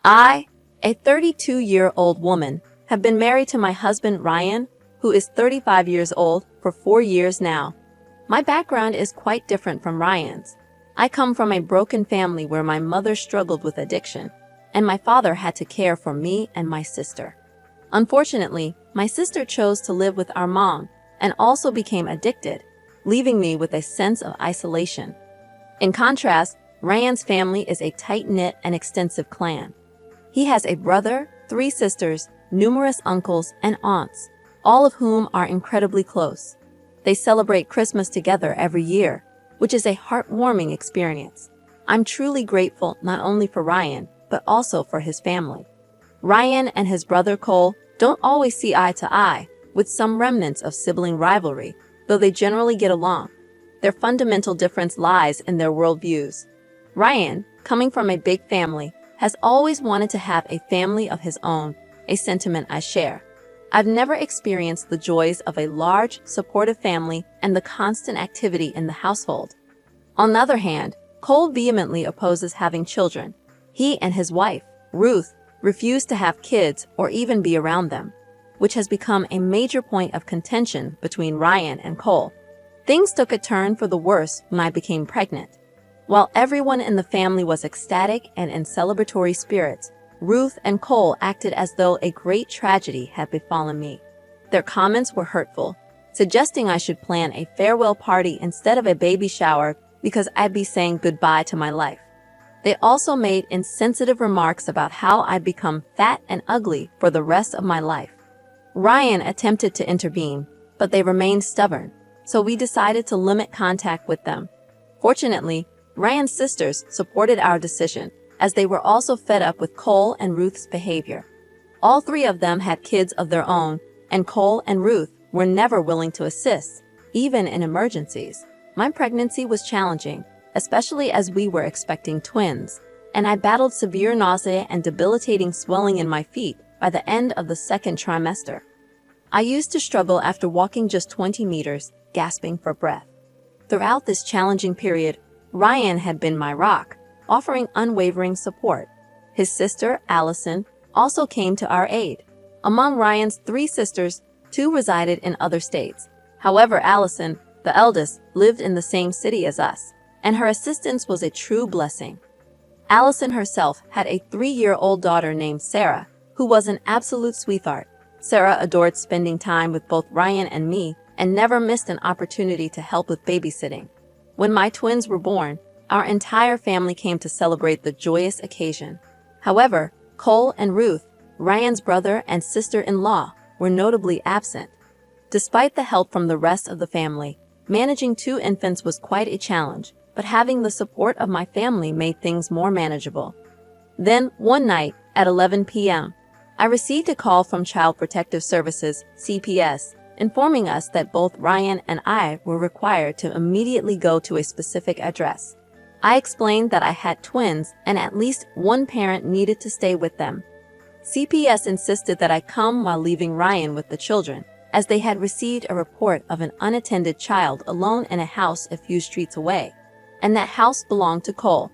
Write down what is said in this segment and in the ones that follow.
I, a 32-year-old woman, have been married to my husband Ryan, who is 35 years old, for 4 years now. My background is quite different from Ryan's. I come from a broken family where my mother struggled with addiction, and my father had to care for me and my sister. Unfortunately, my sister chose to live with our mom and also became addicted, leaving me with a sense of isolation. In contrast, Ryan's family is a tight-knit and extensive clan. He has a brother, 3 sisters, numerous uncles and aunts, all of whom are incredibly close. They celebrate Christmas together every year, which is a heartwarming experience. I'm truly grateful not only for Ryan, but also for his family. Ryan and his brother Cole don't always see eye to eye, with some remnants of sibling rivalry, though they generally get along. Their fundamental difference lies in their worldviews. Ryan, coming from a big family, has always wanted to have a family of his own, a sentiment I share. I've never experienced the joys of a large, supportive family and the constant activity in the household. On the other hand, Cole vehemently opposes having children. He and his wife, Ruth, refuse to have kids or even be around them, which has become a major point of contention between Ryan and Cole. Things took a turn for the worse when I became pregnant. While everyone in the family was ecstatic and in celebratory spirits, Ruth and Cole acted as though a great tragedy had befallen me. Their comments were hurtful, suggesting I should plan a farewell party instead of a baby shower because I'd be saying goodbye to my life. They also made insensitive remarks about how I'd become fat and ugly for the rest of my life. Ryan attempted to intervene, but they remained stubborn, so we decided to limit contact with them. Fortunately, Ryan's sisters supported our decision, as they were also fed up with Cole and Ruth's behavior. All 3 of them had kids of their own, and Cole and Ruth were never willing to assist, even in emergencies. My pregnancy was challenging, especially as we were expecting twins, and I battled severe nausea and debilitating swelling in my feet by the end of the 2nd trimester. I used to struggle after walking just 20 meters, gasping for breath. Throughout this challenging period, Ryan had been my rock, offering unwavering support. His sister, Allison, also came to our aid. Among Ryan's 3 sisters, 2 resided in other states. However, Allison, the eldest, lived in the same city as us, and her assistance was a true blessing. Allison herself had a 3-year-old daughter named Sarah, who was an absolute sweetheart. Sarah adored spending time with both Ryan and me and never missed an opportunity to help with babysitting. When my twins were born, our entire family came to celebrate the joyous occasion. However, Cole and Ruth, Ryan's brother and sister-in-law, were notably absent. Despite the help from the rest of the family, managing 2 infants was quite a challenge, but having the support of my family made things more manageable. Then, one night, at 11 p.m., I received a call from Child Protective Services, CPS, informing us that both Ryan and I were required to immediately go to a specific address. I explained that I had twins and at least one parent needed to stay with them. CPS insisted that I come while leaving Ryan with the children, as they had received a report of an unattended child alone in a house a few streets away, and that house belonged to Cole.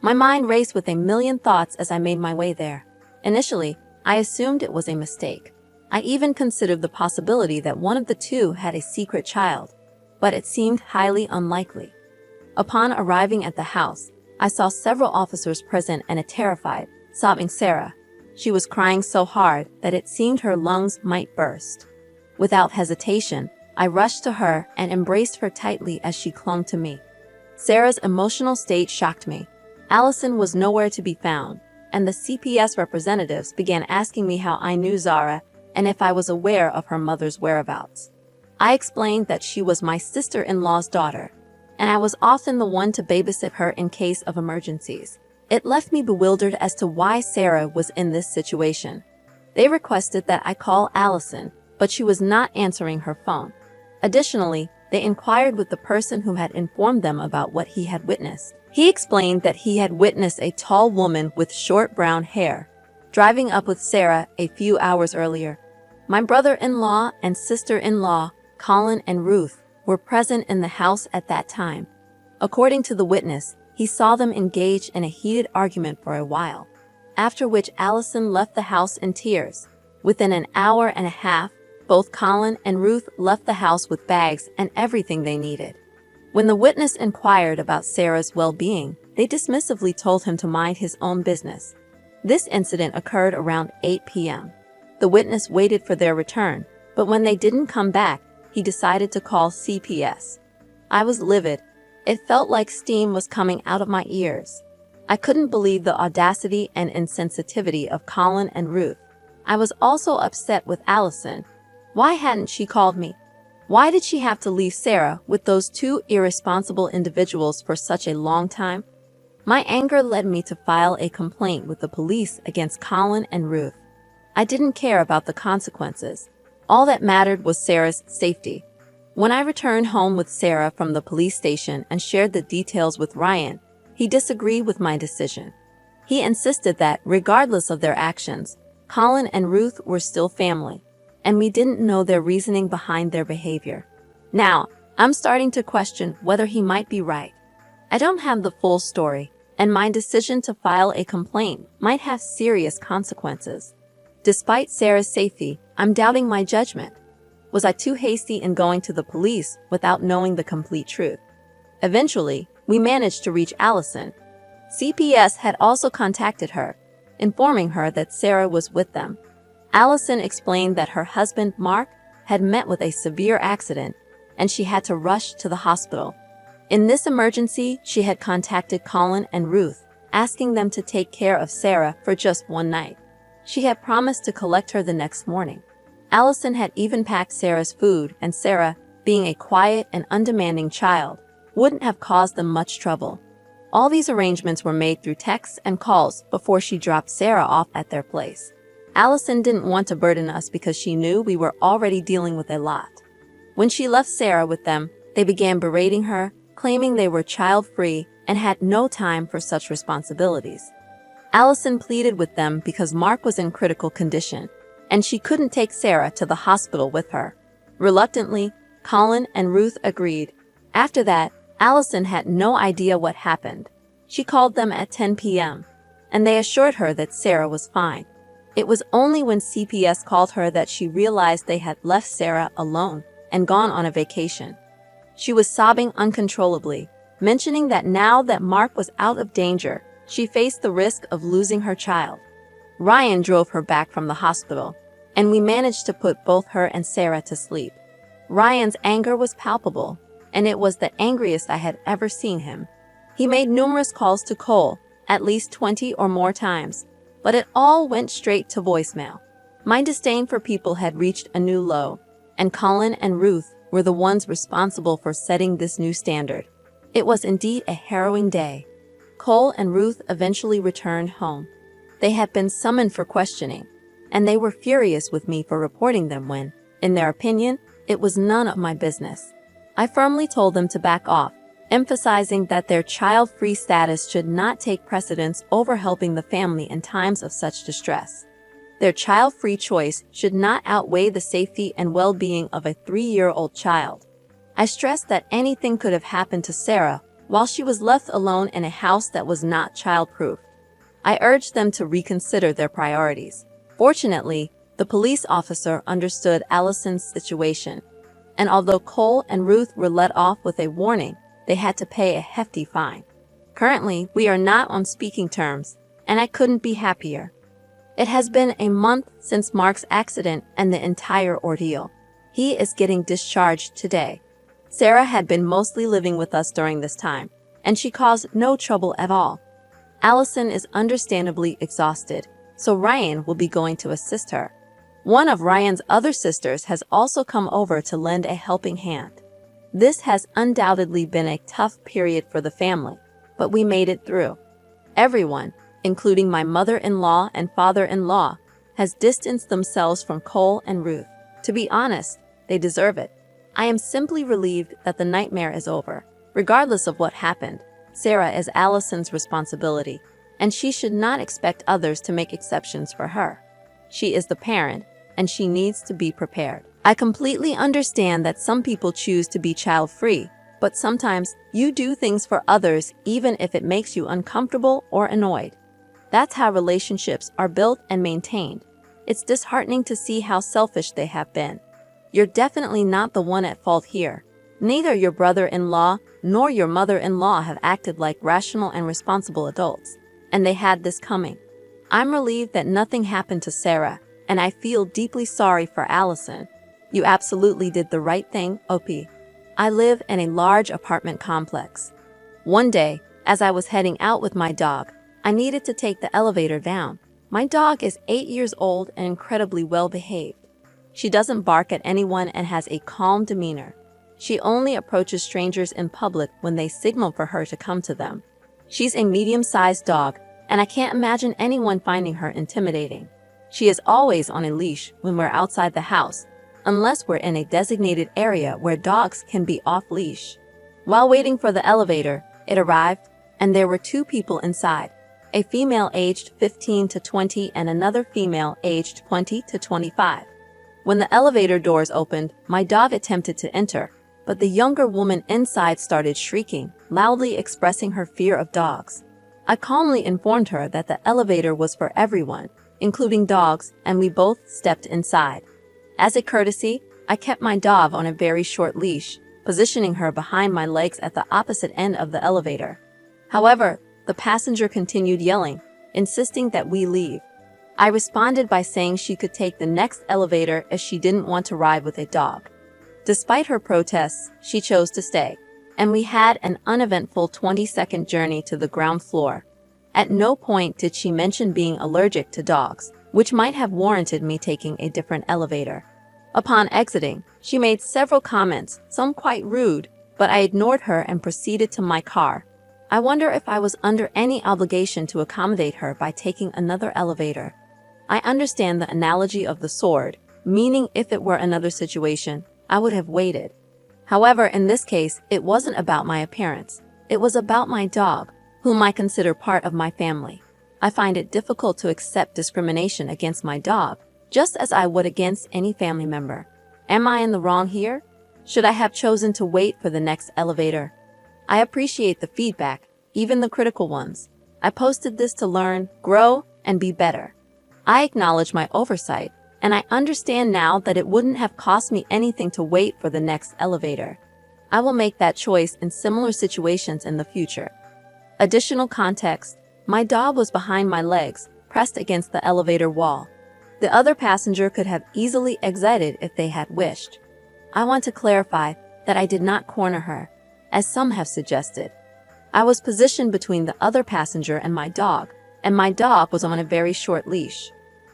My mind raced with a million thoughts as I made my way there. Initially, I assumed it was a mistake. I even considered the possibility that one of the 2 had a secret child, but it seemed highly unlikely. Upon arriving at the house, I saw several officers present and a terrified, sobbing Sarah. She was crying so hard that it seemed her lungs might burst. Without hesitation, I rushed to her and embraced her tightly as she clung to me. Sarah's emotional state shocked me. Allison was nowhere to be found, and the CPS representatives began asking me how I knew Zara and if I was aware of her mother's whereabouts. I explained that she was my sister-in-law's daughter, and I was often the one to babysit her in case of emergencies. It left me bewildered as to why Sarah was in this situation. They requested that I call Allison, but she was not answering her phone. Additionally, they inquired with the person who had informed them about what he had witnessed. He explained that he had witnessed a tall woman with short brown hair driving up with Sarah a few hours earlier. My brother-in-law and sister-in-law, Colin and Ruth, were present in the house at that time. According to the witness, he saw them engage in a heated argument for a while. after which Allison left the house in tears. Within an hour and a half, both Colin and Ruth left the house with bags and everything they needed. When the witness inquired about Sarah's well-being, they dismissively told him to mind his own business. This incident occurred around 8 p.m. The witness waited for their return, but when they didn't come back, he decided to call CPS. I was livid. It felt like steam was coming out of my ears. I couldn't believe the audacity and insensitivity of Colin and Ruth. I was also upset with Allison. Why hadn't she called me? Why did she have to leave Sarah with those two irresponsible individuals for such a long time? My anger led me to file a complaint with the police against Colin and Ruth. I didn't care about the consequences. All that mattered was Sarah's safety. When I returned home with Sarah from the police station and shared the details with Ryan, he disagreed with my decision. He insisted that, regardless of their actions, Colin and Ruth were still family, and we didn't know their reasoning behind their behavior. Now, I'm starting to question whether he might be right. I don't have the full story, and my decision to file a complaint might have serious consequences. Despite Sarah's safety, I'm doubting my judgment. Was I too hasty in going to the police without knowing the complete truth? Eventually, we managed to reach Allison. CPS had also contacted her, informing her that Sarah was with them. Allison explained that her husband, Mark, had met with a severe accident, and she had to rush to the hospital. In this emergency, she had contacted Colin and Ruth, asking them to take care of Sarah for just one night. She had promised to collect her the next morning. Allison had even packed Sarah's food, and Sarah, being a quiet and undemanding child, wouldn't have caused them much trouble. All these arrangements were made through texts and calls before she dropped Sarah off at their place. Allison didn't want to burden us because she knew we were already dealing with a lot. When she left Sarah with them, they began berating her, claiming they were child-free and had no time for such responsibilities. Allison pleaded with them because Mark was in critical condition, and she couldn't take Sarah to the hospital with her. Reluctantly, Colin and Ruth agreed. After that, Allison had no idea what happened. She called them at 10 p.m., and they assured her that Sarah was fine. It was only when CPS called her that she realized they had left Sarah alone and gone on a vacation. She was sobbing uncontrollably, mentioning that now that Mark was out of danger, she faced the risk of losing her child. Ryan drove her back from the hospital, and we managed to put both her and Sarah to sleep. Ryan's anger was palpable, and it was the angriest I had ever seen him. He made numerous calls to Cole, at least 20 or more times, but it all went straight to voicemail. My disdain for people had reached a new low, and Colin and Ruth were the ones responsible for setting this new standard. It was indeed a harrowing day. Cole and Ruth eventually returned home. They had been summoned for questioning, and they were furious with me for reporting them when, in their opinion, it was none of my business. I firmly told them to back off, emphasizing that their child-free status should not take precedence over helping the family in times of such distress. Their child-free choice should not outweigh the safety and well-being of a 3-year-old child. I stressed that anything could have happened to Sarah while she was left alone in a house that was not child-proof. I urged them to reconsider their priorities. Fortunately, the police officer understood Allison's situation, and although Cole and Ruth were let off with a warning, they had to pay a hefty fine. Currently, we are not on speaking terms, and I couldn't be happier. It has been a month since Mark's accident and the entire ordeal. He is getting discharged today. Sarah had been mostly living with us during this time, and she caused no trouble at all. Allison is understandably exhausted, so Ryan will be going to assist her. One of Ryan's other sisters has also come over to lend a helping hand. This has undoubtedly been a tough period for the family, but we made it through. Everyone, including my mother-in-law and father-in-law, has distanced themselves from Cole and Ruth. To be honest, they deserve it. I am simply relieved that the nightmare is over. Regardless of what happened, Sarah is Allison's responsibility, and she should not expect others to make exceptions for her. She is the parent, and she needs to be prepared. I completely understand that some people choose to be child-free, but sometimes you do things for others even if it makes you uncomfortable or annoyed. That's how relationships are built and maintained. It's disheartening to see how selfish they have been. You're definitely not the one at fault here. Neither your brother-in-law nor your mother-in-law have acted like rational and responsible adults, and they had this coming. I'm relieved that nothing happened to Sarah, and I feel deeply sorry for Allison. You absolutely did the right thing, OP. I live in a large apartment complex. One day, as I was heading out with my dog, I needed to take the elevator down. My dog is 8 years old and incredibly well-behaved. She doesn't bark at anyone and has a calm demeanor. She only approaches strangers in public when they signal for her to come to them. She's a medium-sized dog, and I can't imagine anyone finding her intimidating. She is always on a leash when we're outside the house, unless we're in a designated area where dogs can be off-leash. While waiting for the elevator, it arrived, and there were 2 people inside, a female aged 15 to 20 and another female aged 20 to 25. When the elevator doors opened, my dog attempted to enter, but the younger woman inside started shrieking, loudly expressing her fear of dogs. I calmly informed her that the elevator was for everyone, including dogs, and we both stepped inside. As a courtesy, I kept my dog on a very short leash, positioning her behind my legs at the opposite end of the elevator. However, the passenger continued yelling, insisting that we leave. I responded by saying she could take the next elevator if she didn't want to ride with a dog. Despite her protests, she chose to stay, and we had an uneventful 20-second journey to the ground floor. At no point did she mention being allergic to dogs, which might have warranted me taking a different elevator. Upon exiting, she made several comments, some quite rude, but I ignored her and proceeded to my car. I wonder if I was under any obligation to accommodate her by taking another elevator. I understand the analogy of the sword, meaning if it were another situation, I would have waited. However, in this case, it wasn't about my appearance. It was about my dog, whom I consider part of my family. I find it difficult to accept discrimination against my dog, just as I would against any family member. Am I in the wrong here? Should I have chosen to wait for the next elevator? I appreciate the feedback, even the critical ones. I posted this to learn, grow, and be better. I acknowledge my oversight, and I understand now that it wouldn't have cost me anything to wait for the next elevator. I will make that choice in similar situations in the future. Additional context: my dog was behind my legs, pressed against the elevator wall. The other passenger could have easily exited if they had wished. I want to clarify that I did not corner her, as some have suggested. I was positioned between the other passenger and my dog was on a very short leash.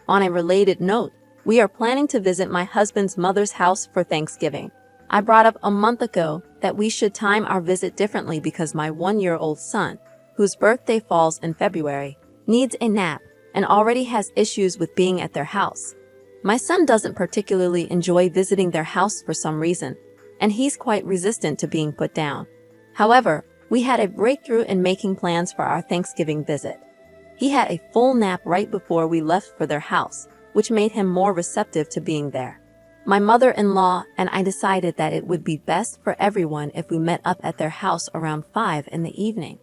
On a related note, we are planning to visit my husband's mother's house for Thanksgiving. I brought up a month ago that we should time our visit differently because my 1-year-old son, whose birthday falls in February, needs a nap and already has issues with being at their house. My son doesn't particularly enjoy visiting their house for some reason, and he's quite resistant to being put down. However, we had a breakthrough in making plans for our Thanksgiving visit. He had a full nap right before we left for their house, which made him more receptive to being there. My mother-in-law and I decided that it would be best for everyone if we met up at their house around 5 in the evening.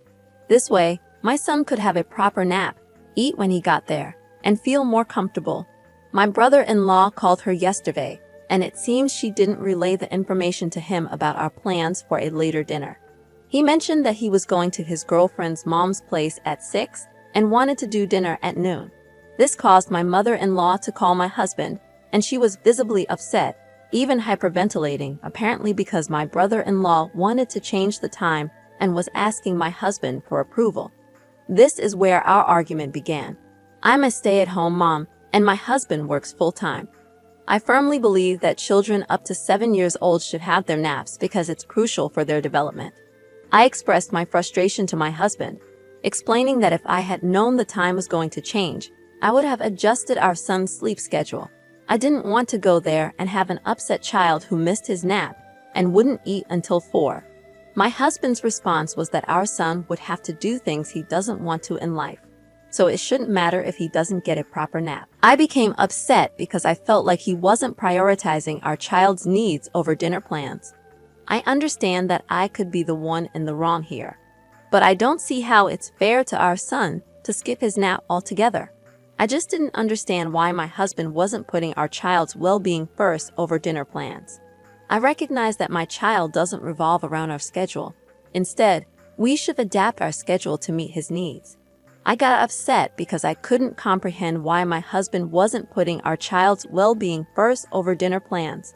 This way, my son could have a proper nap, eat when he got there, and feel more comfortable. My brother-in-law called her yesterday, and it seems she didn't relay the information to him about our plans for a later dinner. He mentioned that he was going to his girlfriend's mom's place at 6 and wanted to do dinner at noon. This caused my mother-in-law to call my husband, and she was visibly upset, even hyperventilating, apparently because my brother-in-law wanted to change the time and was asking my husband for approval. This is where our argument began. I'm a stay-at-home mom, and my husband works full-time. I firmly believe that children up to 7 years old should have their naps because it's crucial for their development. I expressed my frustration to my husband, explaining that if I had known the time was going to change, I would have adjusted our son's sleep schedule. I didn't want to go there and have an upset child who missed his nap and wouldn't eat until 4. My husband's response was that our son would have to do things he doesn't want to in life, so it shouldn't matter if he doesn't get a proper nap. I became upset because I felt like he wasn't prioritizing our child's needs over dinner plans. I understand that I could be the one in the wrong here, but I don't see how it's fair to our son to skip his nap altogether. I just didn't understand why my husband wasn't putting our child's well-being first over dinner plans. I recognize that my child doesn't revolve around our schedule. Instead, we should adapt our schedule to meet his needs. I got upset because I couldn't comprehend why my husband wasn't putting our child's well-being first over dinner plans.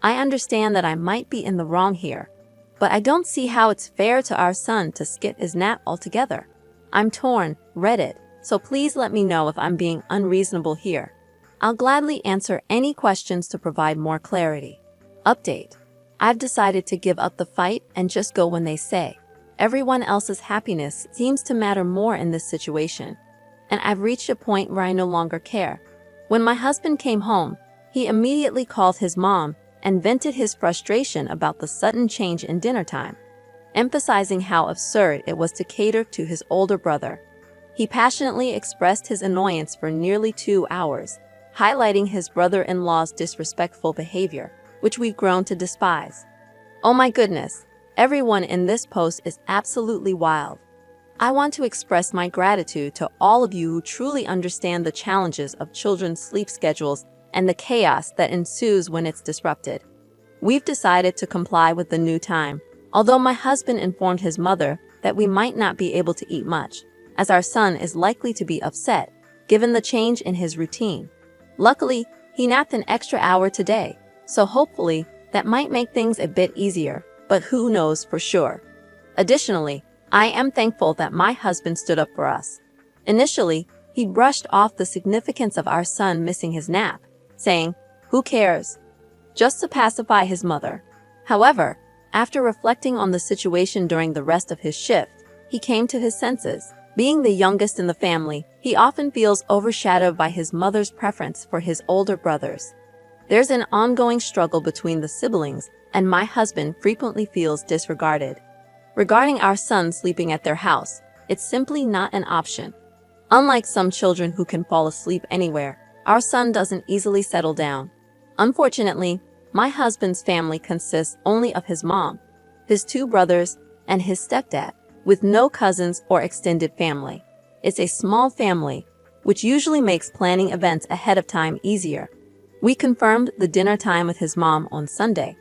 I understand that I might be in the wrong here, but I don't see how it's fair to our son to skip his nap altogether. I'm torn, Reddit, so please let me know if I'm being unreasonable here. I'll gladly answer any questions to provide more clarity. Update. I've decided to give up the fight and just go when they say. Everyone else's happiness seems to matter more in this situation, and I've reached a point where I no longer care. When my husband came home, he immediately called his mom and vented his frustration about the sudden change in dinner time, emphasizing how absurd it was to cater to his older brother. He passionately expressed his annoyance for nearly 2 hours, highlighting his brother-in-law's disrespectful behavior, which we've grown to despise. Oh my goodness, everyone in this post is absolutely wild. I want to express my gratitude to all of you who truly understand the challenges of children's sleep schedules and the chaos that ensues when it's disrupted. We've decided to comply with the new time, although my husband informed his mother that we might not be able to eat much, as our son is likely to be upset, given the change in his routine. Luckily, he napped an extra hour today, so hopefully that might make things a bit easier, but who knows for sure. Additionally, I am thankful that my husband stood up for us. Initially, he brushed off the significance of our son missing his nap, saying, "Who cares?" just to pacify his mother. However, after reflecting on the situation during the rest of his shift, he came to his senses. Being the youngest in the family, he often feels overshadowed by his mother's preference for his older brothers. There's an ongoing struggle between the siblings, and my husband frequently feels disregarded. Regarding our son sleeping at their house, it's simply not an option. Unlike some children who can fall asleep anywhere, our son doesn't easily settle down. Unfortunately, my husband's family consists only of his mom, his 2 brothers, and his stepdad, with no cousins or extended family. It's a small family, which usually makes planning events ahead of time easier. We confirmed the dinner time with his mom on Sunday,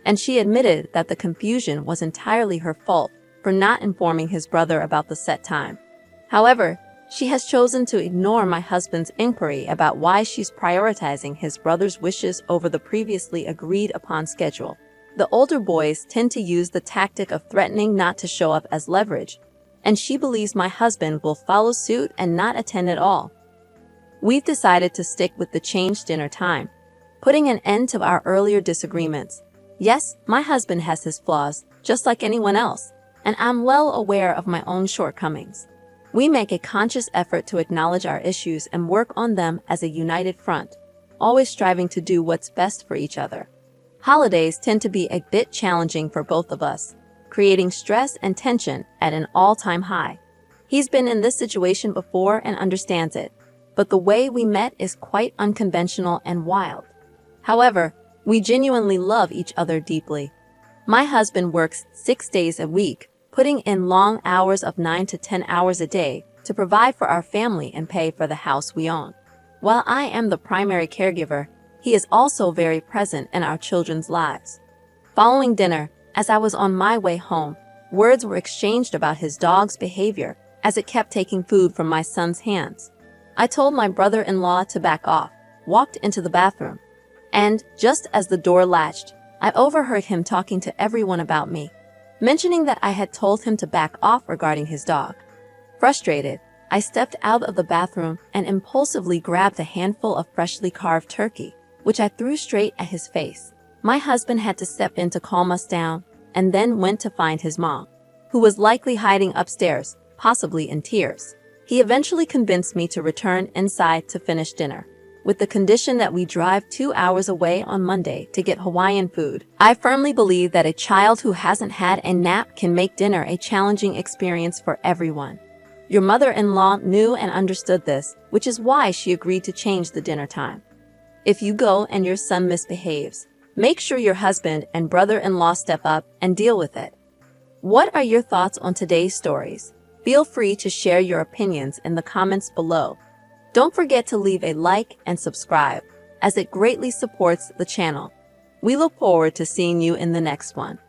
and she admitted that the confusion was entirely her fault for not informing his brother about the set time. However, she has chosen to ignore my husband's inquiry about why she's prioritizing his brother's wishes over the previously agreed upon schedule. The older boys tend to use the tactic of threatening not to show up as leverage, and she believes my husband will follow suit and not attend at all. We've decided to stick with the changed dinner time, putting an end to our earlier disagreements. Yes, my husband has his flaws, just like anyone else, and I'm well aware of my own shortcomings. We make a conscious effort to acknowledge our issues and work on them as a united front, always striving to do what's best for each other. Holidays tend to be a bit challenging for both of us, creating stress and tension at an all-time high. He's been in this situation before and understands it, but the way we met is quite unconventional and wild. However, we genuinely love each other deeply. My husband works 6 days a week, putting in long hours of 9 to 10 hours a day to provide for our family and pay for the house we own. While I am the primary caregiver, he is also very present in our children's lives. Following dinner, as I was on my way home, words were exchanged about his dog's behavior as it kept taking food from my son's hands. I told my brother-in-law to back off, walked into the bathroom, and just as the door latched, I overheard him talking to everyone about me, mentioning that I had told him to back off regarding his dog. Frustrated, I stepped out of the bathroom and impulsively grabbed a handful of freshly carved turkey, which I threw straight at his face. My husband had to step in to calm us down, and then went to find his mom, who was likely hiding upstairs, possibly in tears. He eventually convinced me to return inside to finish dinner, with the condition that we drive 2 hours away on Monday to get Hawaiian food. I firmly believe that a child who hasn't had a nap can make dinner a challenging experience for everyone. Your mother-in-law knew and understood this, which is why she agreed to change the dinner time. If you go and your son misbehaves, make sure your husband and brother-in-law step up and deal with it. What are your thoughts on today's stories? Feel free to share your opinions in the comments below. Don't forget to leave a like and subscribe, as it greatly supports the channel. We look forward to seeing you in the next one.